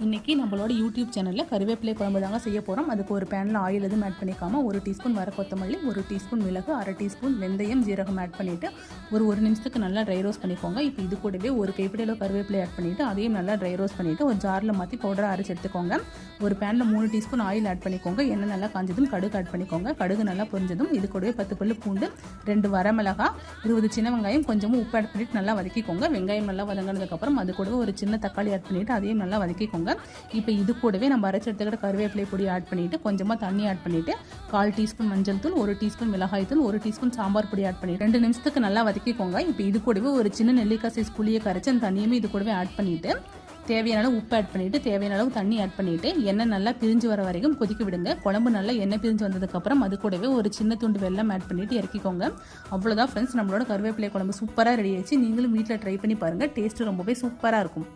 இன்றைக்கி நம்மளோட யூடியூப் சேனலில் கருவேப்பிலை குழம்பு தாங்க செய்ய போகிறோம். அதுக்கு ஒரு பேனில் ஆயில் எதுவும் ஆட் பண்ணிக்காமல் 1 டீஸ்பூன் வர கொத்தமல்லி, 1 டீஸ்பூன் மிளகு, 1/2 டீஸ்பூன் வெந்தயம், ஜீரகம் ஆட் பண்ணிவிட்டு ஒரு நிமிஷத்துக்கு நல்லா ட்ரை ரோஸ்ட் பண்ணிக்கோங்க. இப்போ இது கூடவே ஒரு கைப்பிடியில் கருவேப்பிலை ஆட் பண்ணிவிட்டு அதையும் நல்லா ட்ரை ரோஸ்ட் பண்ணிவிட்டு ஒரு ஜாரில் மாற்றி பவுடரை அரைச்சி எடுத்துக்கோங்க. ஒரு பேனில் 3 டீஸ்பூன் ஆயில் ஆட் பண்ணிக்கோங்க. எண்ணெய் நல்லா காஞ்சதும் கடுகு ஆட் பண்ணிக்கோங்க. கடுகு நல்லா பொரிஞ்சதும் இது கூடவே 10 பல்லு பூண்டு, 2 வரமிளகா, 20 சின்ன வெங்காயம், கொஞ்சமாக உப்பு ஆட் பண்ணிவிட்டு நல்லா வதக்கிக்கோங்க. வெங்காயம் நல்லா வதங்கினதுக்கப்புறம் அது கூடவே ஒரு சின்ன தக்காளி ஆட் பண்ணிவிட்டு அதையும் நல்லா வதக்கிக்கோங்க. இப்போ இது கூடவே நம்ம அரைச்சி எடுத்துக்கிட்ட கருவேப்பிலை பொடி ஆட் பண்ணிவிட்டு கொஞ்சமாக தண்ணி ஆட் பண்ணிவிட்டு 1/4 டீஸ்பூன் மஞ்சள் தூள், 1 டீஸ்பூன் மிளகாய் தூள், 1 டீஸ்பூன் சாம்பார் பொடி ஆட் பண்ணிவிட்டு 2 நிமிஷத்துக்கு நல்லா வதக்கிக்கோங்க. இப்போ இது கூடவே ஒரு சின்ன நெல்லிக்காய் சைஸ் புளியை கரைச்சி அந்த தண்ணியுமே இது கூடவே ஆட் பண்ணிவிட்டு தேவையான அளவு உப்பு ஆட் பண்ணிவிட்டு தேவையான அளவு தண்ணி ஆட் பண்ணிவிட்டு எண்ணெய் நல்லா பிரிஞ்சு வர வரைக்கும் கொதிக்க விடுங்க. குழம்பு நல்லா எண்ணெய் பிரிஞ்சு வந்ததுக்கப்புறம் அது கூடவே ஒரு சின்ன துண்டு வெல்லம் ஆட் பண்ணிவிட்டு இறக்கிக்கோங்க. அவ்வளோதான் ஃப்ரெண்ட்ஸ், நம்மளோட கருவேப்பிலை குழம்பு சூப்பராக ரெடி ஆயிடுச்சு. நீங்களும் வீட்டில் ட்ரை பண்ணி பாருங்கள். டேஸ்ட்டு ரொம்பவே சூப்பராக இருக்கும்.